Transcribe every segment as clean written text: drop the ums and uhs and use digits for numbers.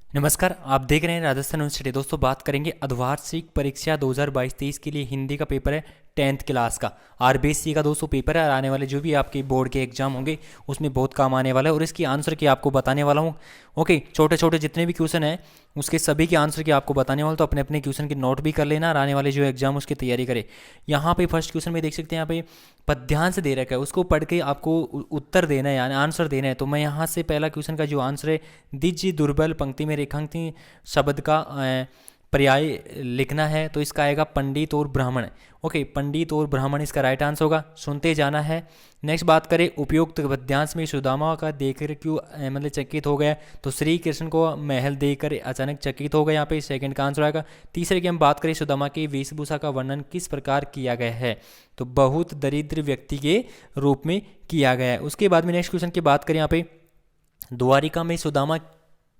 नमस्कार, आप देख रहे हैं राजस्थान यूनिवर्सिटी। दोस्तों, बात करेंगे अर्धवार्षिक परीक्षा 2022-23 के लिए हिंदी का पेपर है 10th क्लास का। आरबीएससी का दोस्तों पेपर है। आने वाले जो भी आपके बोर्ड के एग्जाम होंगे उसमें बहुत काम आने वाला है और इसकी आंसर की आपको बताने वाला हूँ। ओके, छोटे छोटे जितने भी क्वेश्चन हैं उसके सभी के आंसर की आपको बताने वाला, तो अपने अपने क्वेश्चन की नोट भी कर लेना और आने वाले जो एग्जाम उसकी तैयारी करें। यहाँ पे फर्स्ट क्वेश्चन में देख सकते हैं, यहाँ पे पद्यांश दे रखा है, उसको पढ़ के आपको उत्तर देना है यानी आंसर देना है। तो मैं यहाँ से पहला क्वेश्चन का जो आंसर है, द्विज दुर्बल पंक्ति में रेखांकित शब्द का पर्याय लिखना है, तो इसका आएगा पंडित और ब्राह्मण। ओके, पंडित और ब्राह्मण इसका राइट आंसर होगा, सुनते जाना है। नेक्स्ट बात करें, उपयुक्त पद्यांश में सुदामा का देखकर क्यों मतलब चकित हो गया, तो श्री कृष्ण को महल देखकर अचानक चकित हो गया, यहाँ पे सेकंड का आंसर आएगा। तीसरे की हम बात करें, सुदामा की वेशभूषा का वर्णन किस प्रकार किया गया है, तो बहुत दरिद्र व्यक्ति के रूप में किया गया है। उसके बाद में नेक्स्ट क्वेश्चन की बात करें, यहाँ पे द्वारिका में सुदामा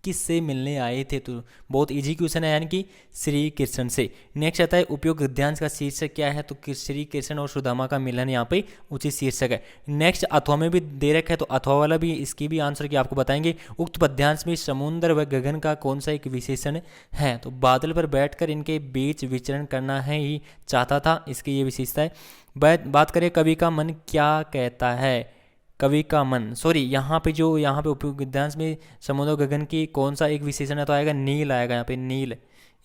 किससे मिलने आए थे, तो बहुत इजी क्वेश्चन है यानी कि श्री कृष्ण से। नेक्स्ट आता है, उपयुक्त गद्यांश का शीर्षक क्या है, तो श्री कृष्ण और सुदामा का मिलन यहाँ पे उचित शीर्षक है। नेक्स्ट अथवा में भी दे रखा है, तो अथवा वाला भी इसकी भी आंसर की आपको बताएंगे। उक्त पद्यांश में समुद्र व गगन का कौन सा एक विशेषण है, तो बादल पर बैठकर इनके बीच विचरण करना है ही चाहता था, इसकी ये विशेषता है। बात करें, कवि का मन क्या कहता है, कवि का मन यहाँ पे उपयुक्त गद्यांश में समुद्र गगन की कौन सा एक विशेषण है, तो आएगा नील, आएगा यहाँ पे नील।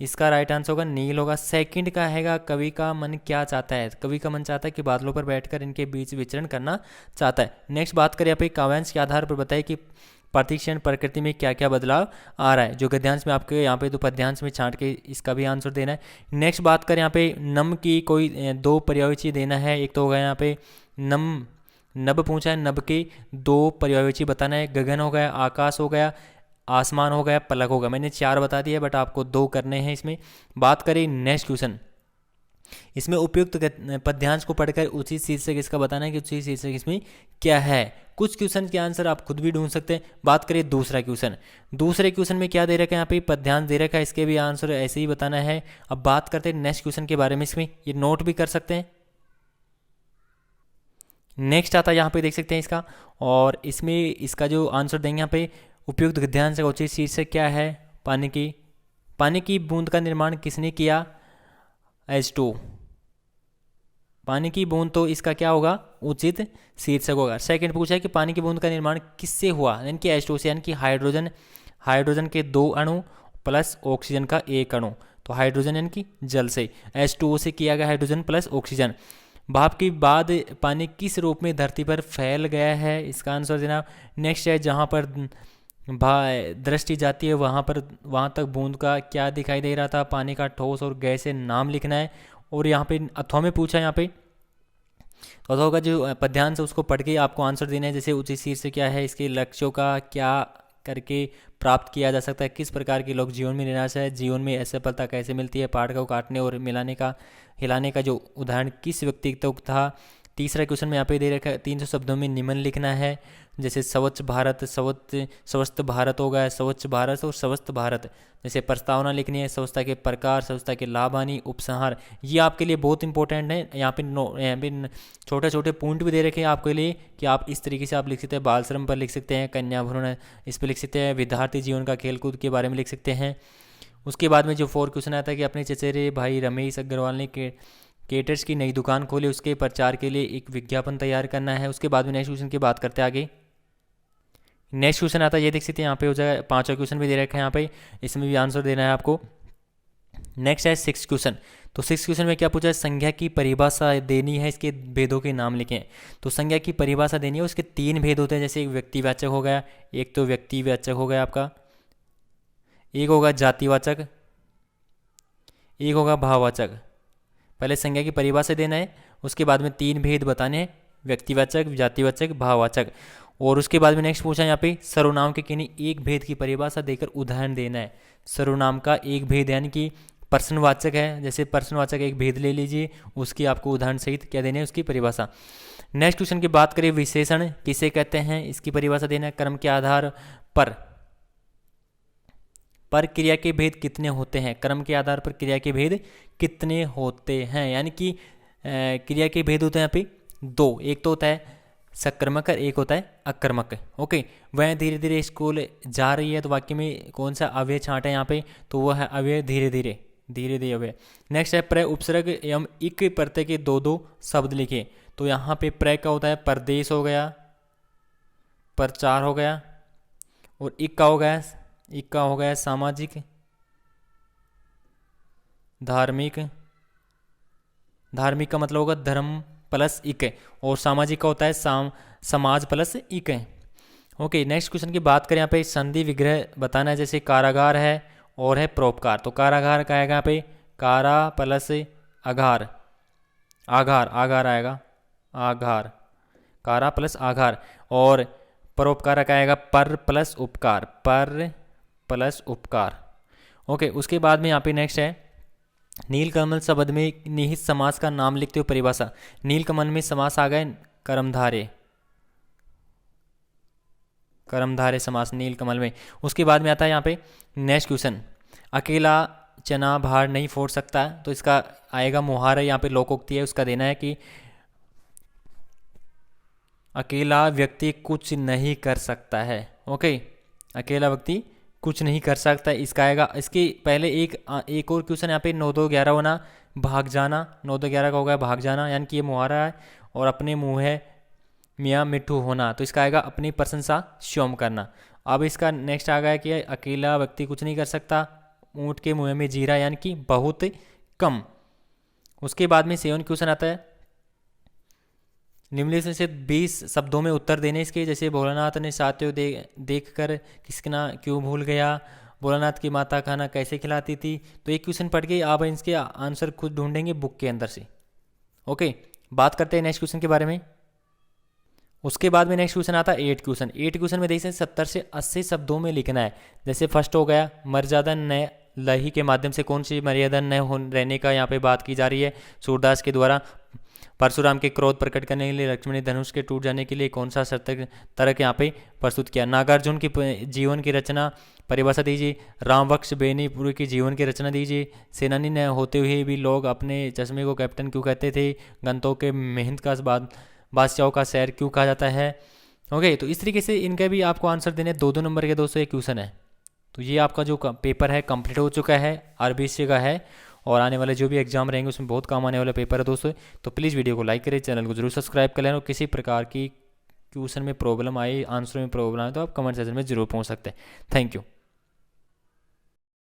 इसका राइट आंसर होगा नील होगा। सेकंड का हैगा, कवि का मन क्या चाहता है, कवि का मन चाहता है कि बादलों पर बैठकर इनके बीच विचरण करना चाहता है। नेक्स्ट बात करें, यहाँ पे काव्यांश के आधार पर बताइए कि प्रतिक्षण प्रकृति में क्या क्या बदलाव आ रहा है, जो गद्यांश में आपके यहाँ पे तो पद्यांश में छांट के इसका भी आंसर देना है। नेक्स्ट बात करें, यहाँ पे नम की कोई दो पर्यायवाची देना है, एक तो होगा यहाँ पे नम, नभ पूछा है, नभ के दो पर्यायवाची बताना है। गगन हो गया, आकाश हो गया, आसमान हो गया, पलक हो गया। मैंने चार बता दिया बट आपको दो करने हैं इसमें। बात करें नेक्स्ट क्वेश्चन, इसमें उपयुक्त पद्यांश को पढ़कर उचित शीर्षक इसका बताना है कि उचित शीर्षक इसमें क्या है। कुछ क्वेश्चन के आंसर आप खुद भी ढूंढ सकते हैं। बात करें दूसरा क्वेश्चन, दूसरे क्वेश्चन में क्या दे रखा है, यहाँ पे पद्यांश दे रखा है, इसके भी आंसर ऐसे ही बताना है। अब बात करते हैं नेक्स्ट क्वेश्चन के बारे में, इसमें ये नोट भी कर सकते हैं। नेक्स्ट आता है, यहाँ पे देख सकते हैं इसका, और इसमें इसका जो आंसर देंगे यहाँ पे, उपयुक्त गद्यांश का उचित शीर्षक क्या है, पानी की बूंद का निर्माण किसने किया, H2। पानी की बूंद, तो इसका क्या होगा, उचित शीर्षक होगा। सेकंड पूछा है कि पानी की बूंद का निर्माण किससे हुआ, यानी कि H2 से, यानी कि हाइड्रोजन के दो अणु प्लस ऑक्सीजन का एक अणु, तो हाइड्रोजन यानी कि जल से, H2O से किया गया हाइड्रोजन प्लस ऑक्सीजन। भाप के बाद पानी किस रूप में धरती पर फैल गया है, इसका आंसर देना। नेक्स्ट है, जहाँ पर दृष्टि जाती है वहाँ तक बूंद का क्या दिखाई दे रहा था, पानी का ठोस और गैस से नाम लिखना है। और यहाँ पे अथवा में पूछा है, यहाँ पे तो अथवा का जो पद्यांश है उसको पढ़ के आपको आंसर देना है। जैसे उचित शीर्षक क्या है, इसके लक्ष्यों का क्या करके प्राप्त किया जा सकता है, किस प्रकार के लोग जीवन में निराश है, जीवन में असफलता कैसे मिलती है, पहाड़ को काटने और हिलाने का जो उदाहरण किस व्यक्ति तक था। तीसरा क्वेश्चन में यहाँ पे दे रखा है, 300 शब्दों में निम्न लिखना है। जैसे स्वच्छ भारत, स्वस्थ भारत हो गया, स्वच्छ भारत और स्वस्थ भारत। जैसे प्रस्तावना लिखनी है, स्वच्छता के प्रकार, स्वच्छता के लाभ हानि, उपसंहार, ये आपके लिए बहुत इंपॉर्टेंट है। यहाँ पे छोटे छोटे पॉइंट भी दे रखे हैं आपके लिए कि आप इस तरीके से आप लिख सकते हैं। बाल श्रम पर लिख सकते हैं, कन्या भ्रूण इस पर लिख सकते हैं, विद्यार्थी जीवन का खेलकूद के बारे में लिख सकते हैं। उसके बाद में जो 4 क्वेश्चन आता है कि अपने चचेरे भाई रमेश अग्रवाल ने केटर्स की नई दुकान खोली, उसके प्रचार के लिए एक विज्ञापन तैयार करना है। उसके बाद में नेक्स्ट क्वेश्चन की बात करते हैं आगे। नेक्स्ट क्वेश्चन आता है, ये देख सकते हैं यहाँ पे हो जाएगा, 5वां क्वेश्चन भी दे रखा है यहाँ पे, इसमें भी आंसर देना है आपको। नेक्स्ट है 6 क्वेश्चन, तो 6 क्वेश्चन में क्या पूछा है, संज्ञा की परिभाषा देनी है, इसके भेदों के नाम लिखें। तो संज्ञा की परिभाषा देनी है, उसके 3 भेद होते हैं। जैसे एक व्यक्तिवाचक हो गया, एक तो व्यक्तिवाचक हो गया आपका, एक होगा जातिवाचक, एक होगा भाववाचक। पहले संज्ञा की परिभाषा देना है, उसके बाद में 3 भेद बताने हैं, व्यक्तिवाचक, जातिवाचक, भाववाचक। और उसके बाद में नेक्स्ट पूछा यहाँ पे, सर्वनाम के किन्हीं एक भेद की परिभाषा देकर उदाहरण देना है। सर्वनाम का एक भेद यानी कि प्रश्नवाचक है, जैसे प्रश्नवाचक एक भेद ले लीजिए, उसकी आपको उदाहरण सहित क्या देने है, उसकी परिभाषा। नेक्स्ट क्वेश्चन की बात करें, विशेषण किसे कहते हैं, इसकी परिभाषा देना है। कर्म के आधार पर क्रिया के भेद कितने होते हैं, कर्म के आधार पर क्रिया के भेद कितने होते हैं, यानी कि क्रिया के भेद होते हैं यहाँ पे 2। एक तो होता है सक्रामक और एक होता है अक्रमक। ओके, वह धीरे धीरे स्कूल जा रही है, तो वाक्य में कौन सा अव्यय छांटा है यहाँ पे, तो वो है अव्यय धीरे धीरे, धीरे धीरे अव्यय। नेक्स्ट है प्र उपसर्ग एवं इक प्रत्यय के दो दो शब्द लिखे। तो यहाँ पे प्र का होता है परदेश हो गया, प्रचार हो गया, और इक का हो गया, इक का हो गया सामाजिक, धार्मिक। धार्मिक का मतलब होगा धर्म प्लस इक है, और सामाजिक का होता है समाज प्लस इक है। ओके, नेक्स्ट क्वेश्चन की बात करें, यहाँ पे संधि विग्रह बताना है, जैसे कारागार है और है परोपकार। तो कारागार का आएगा यहाँ पे कारा प्लस आघार, आघार आघार आएगा, आघार, कारा प्लस आघार। और परोपकार का आएगा पर प्लस उपकार, पर प्लस उपकार। ओके, उसके बाद में यहाँ पे नेक्स्ट है नीलकमल शब्द में निहित समास का नाम लिखते हुए परिभाषा। नीलकमल में समास आ गए कर्मधारय, कर्मधारय समास नीलकमल में। उसके बाद में आता है यहाँ पे नेक्स्ट क्वेश्चन, अकेला चना भार नहीं फोड़ सकता, तो इसका आएगा मुहारा, यहाँ पे लोकोक्ति है, उसका देना है कि अकेला व्यक्ति कुछ नहीं कर सकता है। ओके, अकेला व्यक्ति कुछ नहीं कर सकता, इसका आएगा। इसके पहले एक और क्वेश्चन यहाँ पे 9 2 11 होना, भाग जाना। 9 2 11 का होगा भाग जाना, यानी कि ये मुहारा है। और अपने मुँह है मियाँ मिट्ठू होना, तो इसका आएगा अपनी प्रशंसा श्योम करना। अब इसका नेक्स्ट आ गया कि अकेला व्यक्ति कुछ नहीं कर सकता, ऊँट के मुँह में जीरा, यानी कि बहुत कम। उसके बाद में 7 क्वेश्चन आता है, निम्नलिखित से 20 शब्दों में उत्तर देने इसके, जैसे भोलानाथ ने साथियों देख कर किसना क्यों भूल गया, भोलानाथ की माता खाना कैसे खिलाती थी। तो एक क्वेश्चन पढ़ के आप इसके आंसर खुद ढूंढेंगे बुक के अंदर से। ओके, बात करते हैं नेक्स्ट क्वेश्चन के बारे में। उसके बाद में नेक्स्ट क्वेश्चन आता है 8 क्वेश्चन। 8 क्वेश्चन में देख सकते 70 से 80 शब्दों में लिखना है। जैसे फर्स्ट हो गया मर्यादा न लही के माध्यम से कौन सी मर्यादा न रहने का यहाँ पे बात की जा रही है सूरदास के द्वारा। परशुराम के क्रोध प्रकट करने के लिए लक्ष्मण ने धनुष के टूट जाने के लिए कौन सा तर्क यहाँ पे प्रस्तुत किया। नागार्जुन की जीवन की रचना परिभाषा दीजिए। रामवक्ष बेनीपुर की जीवन की रचना दीजिए। सेनानी न होते हुए भी लोग अपने चश्मे को कैप्टन क्यों कहते थे। गंतों के मेहनत का बादशाहों का शहर क्यों कहा जाता है। ओके, तो इस तरीके से इनके भी आपको आंसर देने 2-2 नंबर के दोस्तों एक क्वेश्चन है। तो ये आपका जो पेपर है कंप्लीट हो चुका है, आरबीसी का है, और आने वाले जो भी एग्जाम रहेंगे उसमें बहुत काम आने वाला पेपर है दोस्तों। तो प्लीज़ वीडियो को लाइक करें, चैनल को जरूर सब्सक्राइब कर लें, और किसी प्रकार की क्वेश्चन में प्रॉब्लम आए, आंसर में प्रॉब्लम आए तो आप कमेंट सेक्शन में जरूर पहुंच सकते हैं। Thank you.